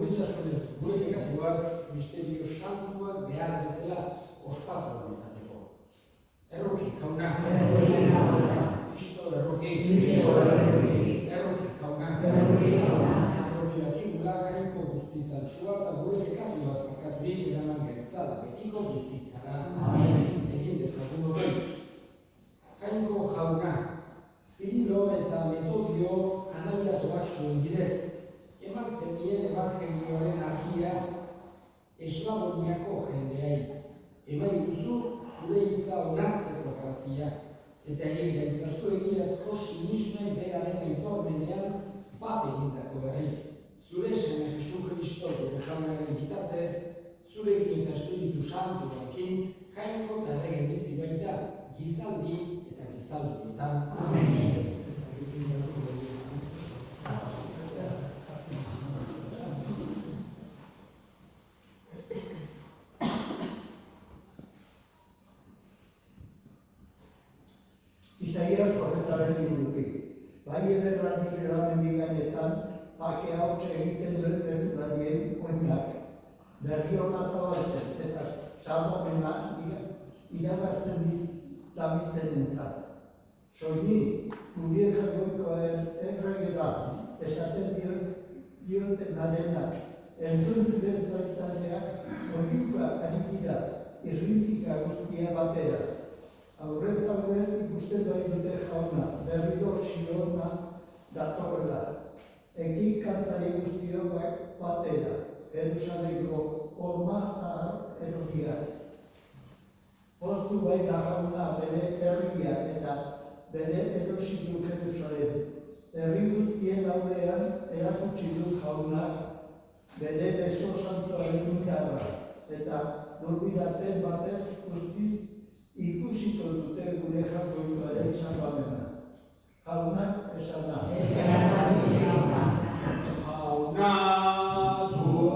Guritasunez, gure pekatuak, misterio santuak behar bezala ospatu izateko. Erroki jauna. Kristo erroki. Erroki jauna. Erroki dakigula jainko guztizan sua eta gure pekatuak pakaturik eraman gertzada betiko bizitzara. Egin dezagun horrein. Jainko jauna, Zirilo eta Metodio anaiatuak zuen bidez, eman zenien evangelioaren argia Eslavoniako jendeai. Eman duzu zure hitza onartzeko grazia, eta egin gaitzazu egiazko sinismen beraren aitormenean bat egindako herri. Zure Sena Jesu Kristo gure jaunaren bitartez, zurekin eta Espiritu Santuarekin jainko eta errege bizi baita gizaldi eta gizaldietan. Amen. Isaías profetaren liburutik. Bai ederratik eramendiganetan, pake hautsa egiten duen mezularien oinak. Berri hona zabaltzen eta salvamena iragartzen damitzen entzat. Soini, gurien jargoiko erregera, esaten dioten arenak, entzun zure zaitzaileak, oiuka ari dira, irrintzika guztia batera. Aurrez aurrez ikusten bai dute jauna, berriro Siona datorrela. Ekin kantari guztiok batera, Jerusalemko horma zahar erogiak. Poztu bai da jauna bere herriak eta bere erositu Jerusalem. Herri guztien aurrean erakutsi du jaunak bere beso santuaren indarra eta norbiraten batez guztiz ikusiko dute gure jaurgoikoaren salvamena. Jaunak esana. Jauna du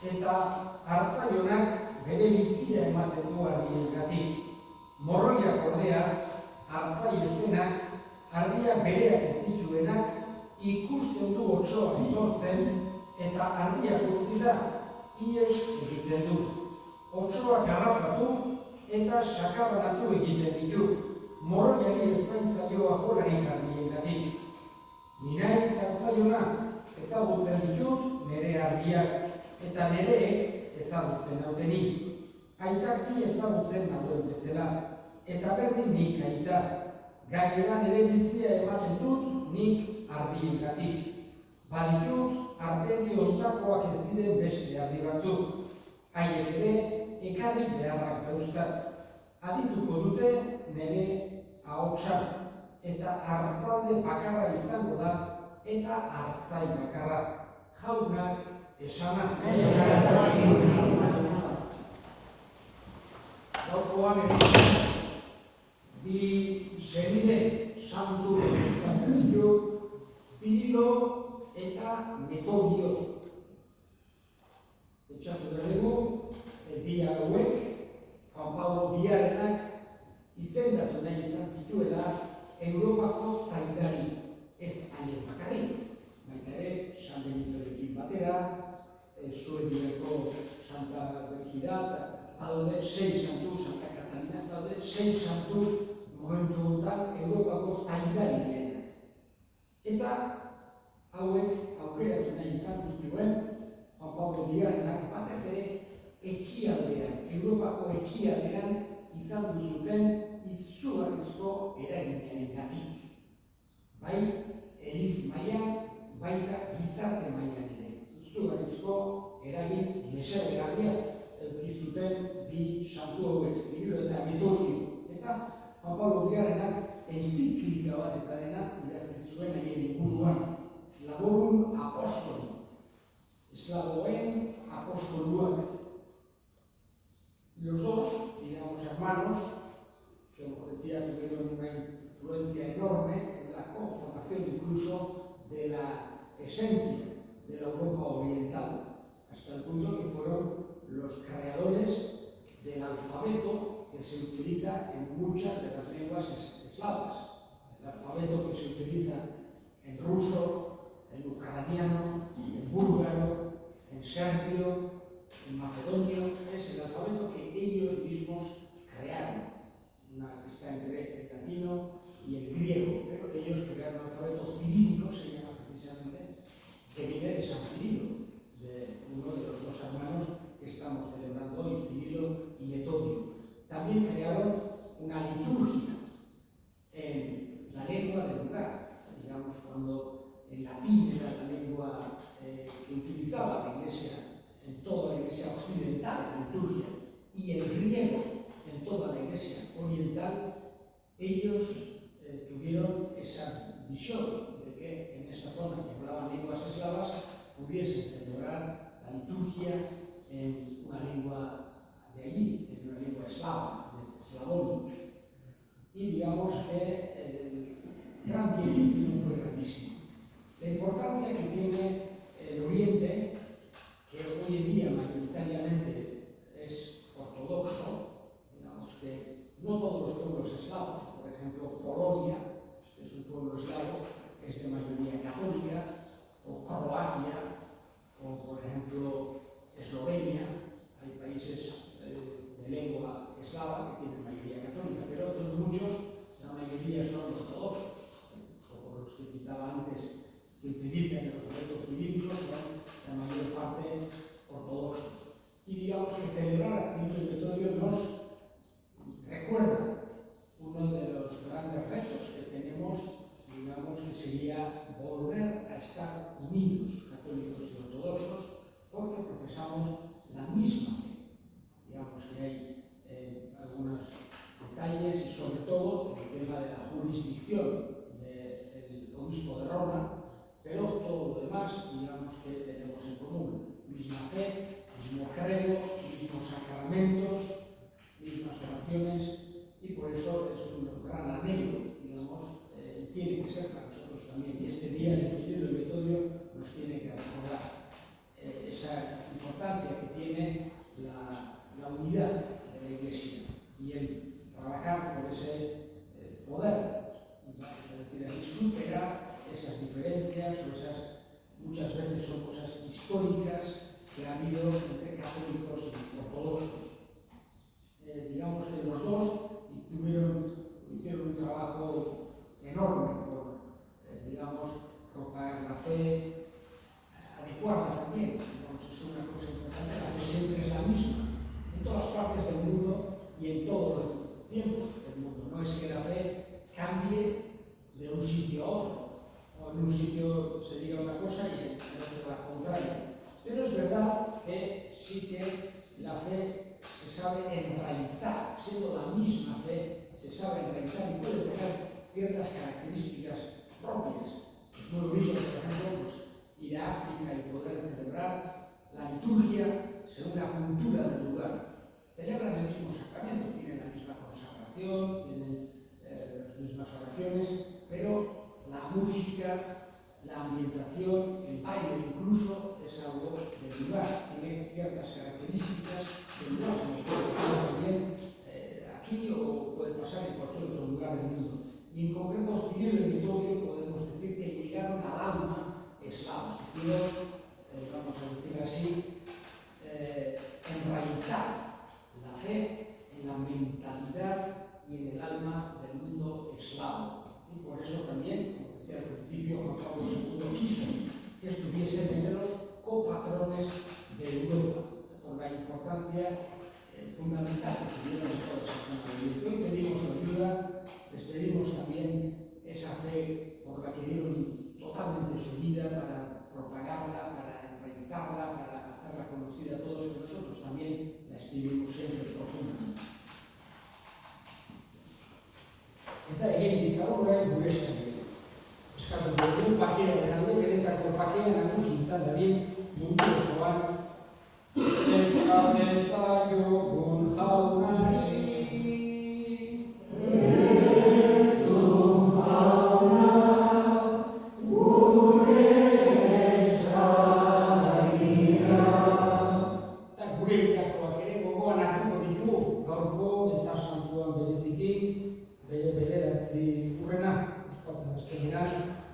eta hartzaionak bere bizia ematen du ardiengatik. Morroiak ordea, hartzaiozenak, ardiak bereak ez dituenak, ikusten du otsoa etortzen eta ardiak utzila ies egiten du. Otsoak harrapatu eta sakabanatu egiten ditu. Morroiari ez bain zaioa jolarik ardiengatik. Ni naiz hartzaiona, ezagutzen ditut nire ardiak, eta nireek ezagutzen nauteni. Aitak ni ezagutzen nauen bezala, eta berdin nik aita. Gainera nire bizia ematen dut nik ardiengatik. Baditut artegi ontakoak ez diren beste ardi batzuk. Haiek ere ekarri beharrak dauzkat. Adituko dute nire ahotsa, eta hartalde bakarra izango da, eta hartzai bakarra. Jaunak esana. Gaurkoan bi senide santu euskatzen ditu, Zirilo eta Metodio. Etxatu dugu, bi hauek, Juan Pablo biarenak izendatu nahi izan zituela Europako zaindari, ez haien bakarrik. Eta hauek aukeratu nahi izan zituen Juan Pablo Bigarrenak batez ere ekialdean, Europako ekialdean izan duzuten izugarrizko eraginearengatik. Bai, eliz mailan, baita gizarte mailan ere. Izugarrizko eragin mesedegarria eduki zuten bi santu hauek, Zirilo eta Metodio. Eta Juan Pablo Bigarrenak enziklika batetarena idatzi zuen haien inguruan, Slavorum Apostoli, eslavoen apostoluak. Los dos, digamos hermanos, que como decía tuvieron una influencia enorme en la conformación incluso de la esencia de la Europa oriental, hasta el punto que fueron los creadores del alfabeto que se utiliza en muchas de las lenguas eslavas. El alfabeto que se utiliza en ruso, en ucraniano, en búlgaro, en serbio, en macedonio, es el alfabeto que ellos mismos crearon. Una que está entre el latino y el griego, pero ellos crearon un alfabeto cirílico, se llama precisamente, que viene de San Cirilo, de uno de los dos hermanos que estamos celebrando hoy, Cirilo y Metodio. También crearon una liturgia en la lengua del lugar. Digamos, cuando el latín era la lengua que utilizaba la Iglesia en toda la Iglesia occidental, en la liturgia, y el griego en toda la Iglesia oriental, ellos tuvieron esa visión de que en esa zona que hablaban lenguas eslavas pudiesen celebrar la liturgia en una lengua de allí, en una lengua eslava, de Slavónica. Y digamos que el gran bien que hicieron fue grandísimo. La importancia que tiene el Oriente, que hoy en día mayoritariamente es ortodoxo, digamos que no todos los pueblos eslavos, por ejemplo Polonia, que es un pueblo eslavo, es de mayoría católica, o Croacia, o por ejemplo Eslovenia, hay países de lengua eslava que tienen mayoría católica, pero otros muchos, la mayoría son ortodoxos, como los que citaba antes, que utilizan el alfabeto cirílico, son la mayor parte ortodoxos. Y digamos que celebrar a Cirilo y Metodio nos recuerda uno de los grandes retos que tenemos, digamos que sería volver a estar unidos, católicos y ortodoxos, porque profesamos la misma fe. Digamos que hay algunos detalles y sobre todo el tema de la jurisdicción del obispo de Roma, pero todo lo demás, digamos que tenemos en común. Misma fe, mismo credo, mismos sacramentos, mismas oraciones, y por eso es un gran anhelo, digamos, tiene que ser para nosotros también. Y este día de Cirilo y Metodio nos tiene que recordar esa importancia que tiene la unidad de la Iglesia y el trabajar por ese poder, vamos a decir así, superar esas diferencias o esas, muchas veces son cosas históricas que ha habido entre católicos y ortodoxos. Digamos que los dos hicieron un trabajo enorme por, digamos, propagar la fe, adecuarla también. Digamos, es una cosa importante, la fe siempre es la misma, en todas partes del mundo y en todos los tiempos del mundo. No es que la fe cambie de un sitio a otro, o en un sitio se diga una cosa y en otro la contraria. Pero es verdad que sí que la fe se sabe enraizar, siendo la misma fe, se sabe enraizar y puede tener ciertas características propias. Es muy bonito, por ejemplo, pues, ir a África y poder celebrar la liturgia según la cultura del lugar. Celebran el mismo sacramento, tienen la misma consagración, tienen las mismas oraciones, pero la música, la ambientación, el baile incluso, es algo del lugar, tiene ciertas características del lugar, como puede pasar también aquí o puede pasar en cualquier otro lugar del mundo. Y en concreto, Cirilo y Metodio podemos decir que llegaron al alma eslava, supieron, vamos a decir así, enraizar la fe en la mentalidad y en el alma del mundo eslavo. Y por eso también, como decía al principio, Juan eta egin ditzagun orain gure eskatzen. Eskatuko dugu pakearen alde, benetako pakea nagusi izan dadin mundu osoan. Eska dezaiogun jaunari.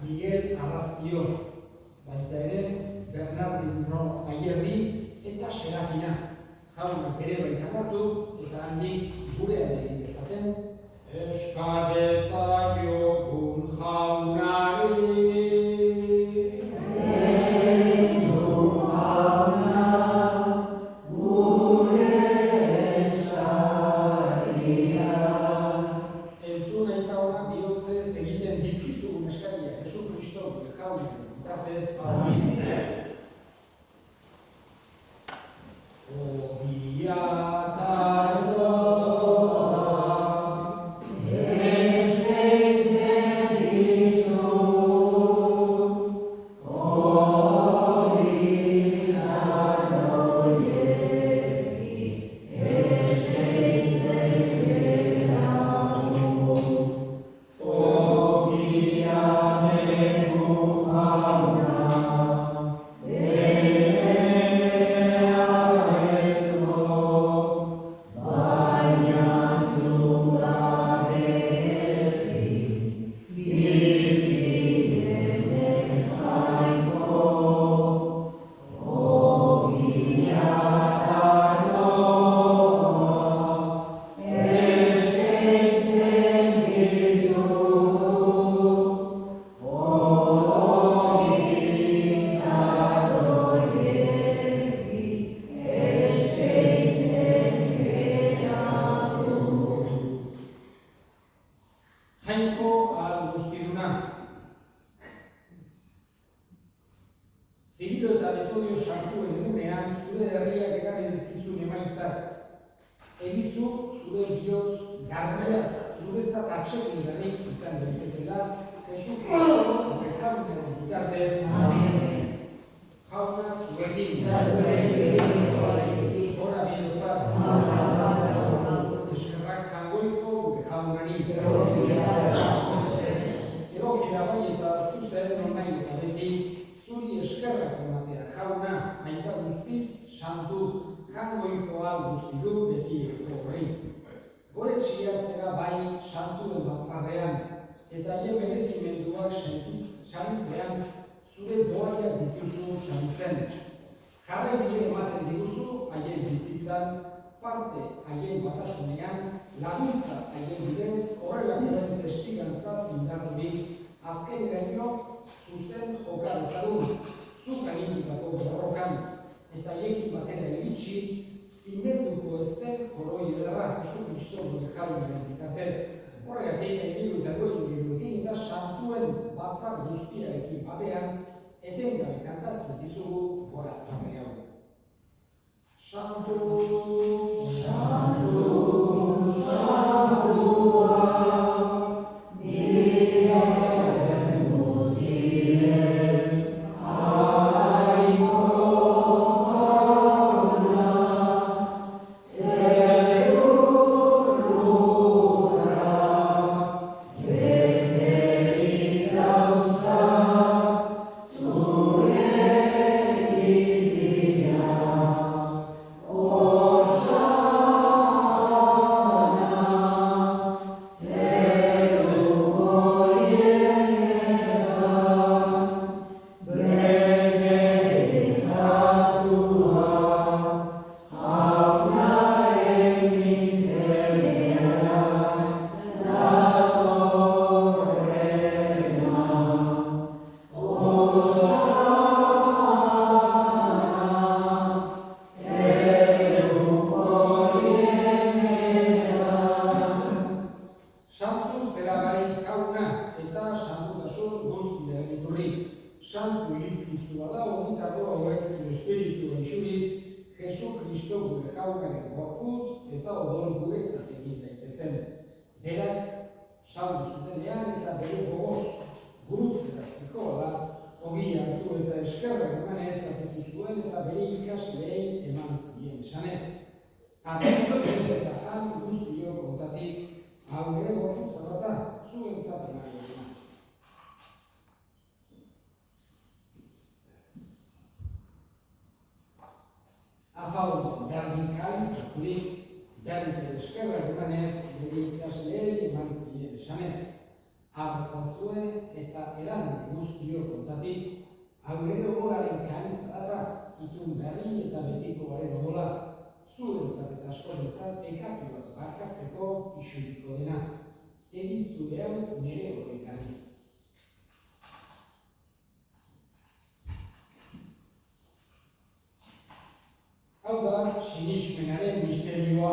Miguel Arraztio, baita ere, Bernardino Ayerdi eta Serafina. Jaunak ere baita hartu eta handik gurean egin dezaten. Eska dezaiogun jaunari. Zirilo eta Metodio sartuen egunean zure herriak ekarri dizkizun emaitzak. Egizu zure bihotz garbiaz, zuretzat atsegingarri izan daitezela, Jesu Kristo gure jaunaren bitartez. Amen. Jauna zurekin. Gora bihotzak. Eskerrak jangoiko gure jaunari. Erokera bai eta zuzen nahi eta beti zuri eskerrak ematea jauna, aita guztiz, santu, jangoikoa guztidu beti horri. Gore txia zera bai santuen batzarrean, eta hien merezimenduak santzean, zure doaiak dituzu santzen. Jarrai bide ematen diguzu haien bizitzan, parte haien batasunean, laguntza haien bidez, horrelakoen testigantza zindarrurik, azken gaino, zuzen joka dezagun, zuk agindutako borrokan, eta haiekin batera iritsi, zimenduko ez den koroi ederra Jesu Kristo gure jaunaren bitartez. Horregatik egin eta goilukin eta santuen batzar guztiarekin batean, etengabe kantatzen dizugu gora zarri hau. Santu, santu, santua, santu irizkizu ala honetako hauek zure espiritua isuriz, Jesu Kristo gure jaunaren gorputz eta odol guretzat egin daitezen. Berak, saldu zutenean eta bere gogoz gurutzera zikoa da, ogi hartu eta eskerrak emanez atetu zuen eta bere ikasleei eman zien esanez. Atetu eta jan guztiok kontatik, hau ere gorputza bat da, zuentzat emango dena. Afaldu berdin kalizaturik, berriz ere eskerrak emanez bere ikasleei eman zien esanez. Hartzazue eta eran guztiok kontatik, hau ere odolaren kalizata itun berri eta betiko garen odola, zuentzat eta askorentzat ekatu bat barkatzeko isuriko dena. Egizu behar nire horrekari. Hau da, sinismenaren misterioa.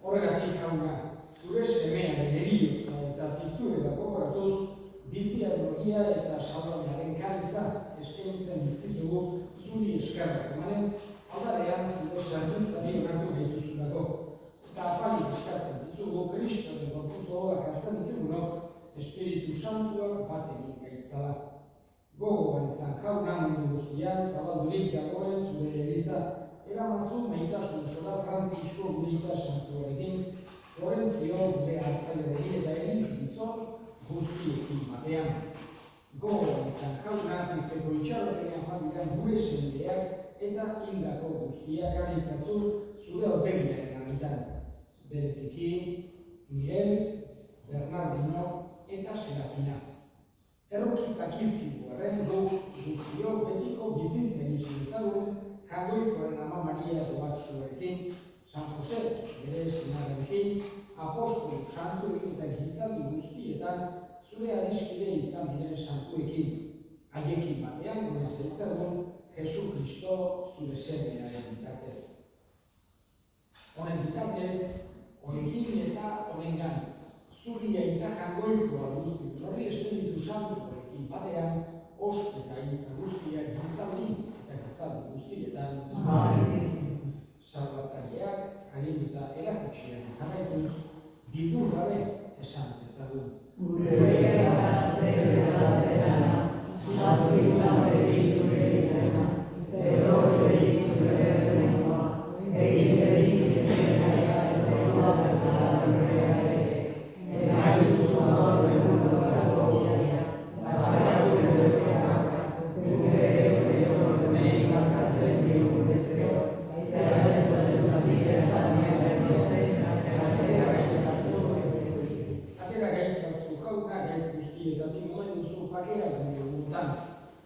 Horregatik jauna, zure semearen eriotza eta pizturera gogoratuz, biziaren ogia eta saldonearen kaliza eskaintzen dizkizugu zuri eskerrak emanez, aldarean zure sartuntzari onartu gaituzulako. Eta apali eskatzen dizugu Kristoren gorputz odoak hartzen ditugunok, Espiritu Santuak batenik gaitzala. Gogoan izan jauna mundu guztiak zabaldurik dagoen zure eliza, eramazu maitasun sola Frantzisko Gurita Santuarekin, Florentzio gure hartzaileari eta eliz gizon guztiekin batean. Gogoan izan jauna Kristeko itxaropenean joan gure sendeak eta hildako guztiak garitzazu zure aurpegiaren amitan. Bereziki, Miguel, Bernardino eta Serafina. Errokizak izkigu arren guztiok betiko bizintzen itxin ezagun, Jagoikoaren ama Maria Dobatsuarekin, San Jose bere senarrekin, apostolu santuekin eta gizaldu guztietan zure adiskide izan diren santuekin. Haiekin batean gure zeitzagun Jesu Kristo zure semearen bitartez. Honen bitartez, honekin eta honengan, zuria eta jangoikoa guzti horri Espiritu Santuarekin batean, osko eta intza guztiak gizaldi eta gizaldi guztietan. Salbatzaileak, harin eta erakutsiak jarraituz, bildur gabe esan ezagun.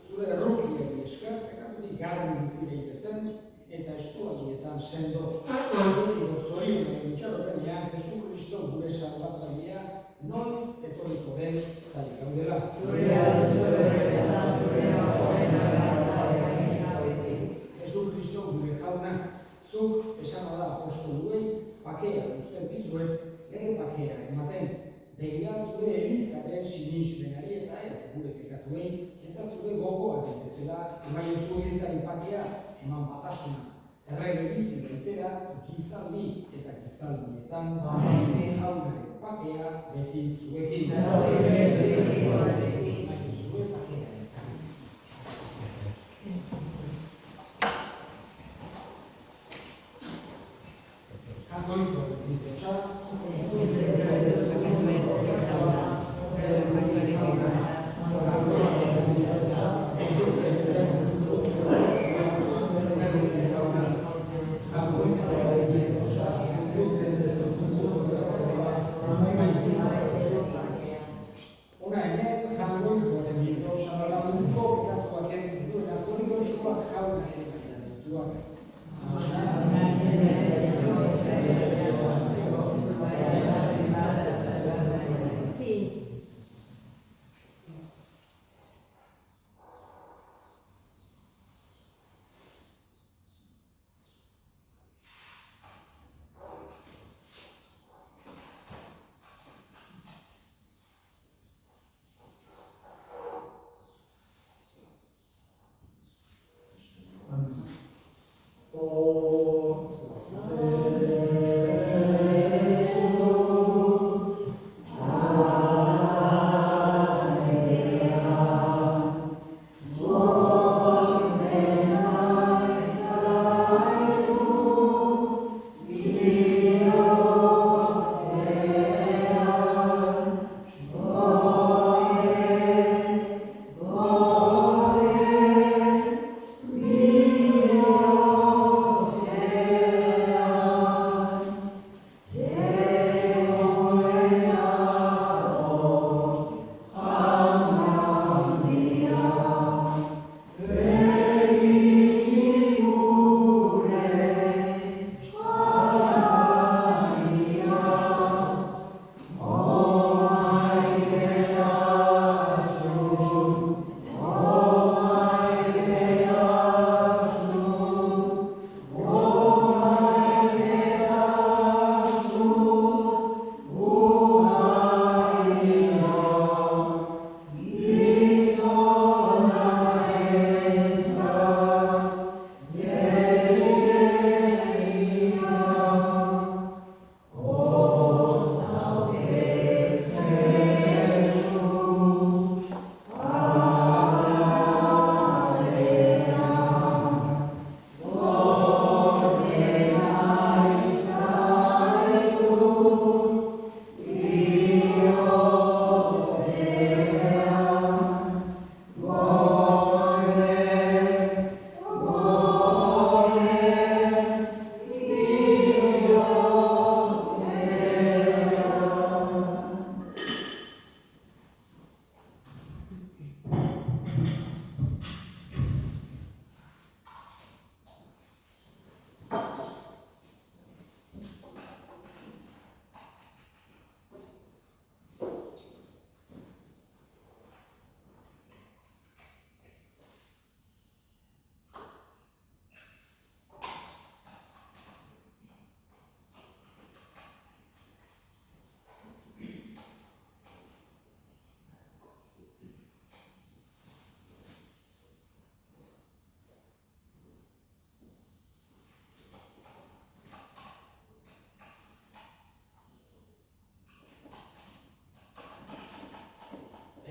Zure errukiari esker, ekatutik garbi bizi daitezen eta estualdietan sendo. Zorigo zorionaren itxaropenean Jesu Kristo gure salbatzailea noiz etorriko den zai gaudela. Jesu Kristo gure jauna, zuk esan da apostoluei pakea guzten dizuet, ere pakea ematen. Begira zure elizaren sinismenari eta ez gure pekatuei, eta zure gogoak bezala, emaiozu elizaren pakea, eman batasuna. Errege bizi bezala,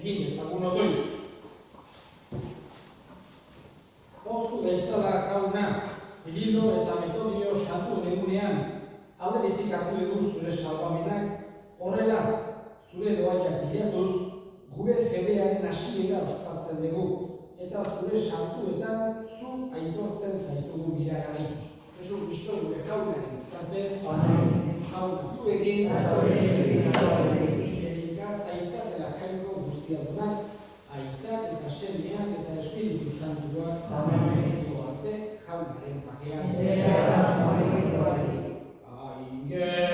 egin ezagun otoituz. Poztu gaitzala jauna, Zirilo eta Metodio santu egunean, alderetik hartu dugu zure salbamenak, horrela, zure doaiak bilatuz, gure fedearen hasiera ospatzen dugu, eta zure santuetan zu aitortzen zaitugu biragari. Jesu Kristo gure jaunaren bitartez, jauna zuekin, erika zaitzatela jainko guztiadunak, aitak eta semeak eta Espiritu Santuak, zoazte jaunaren pakean. Aige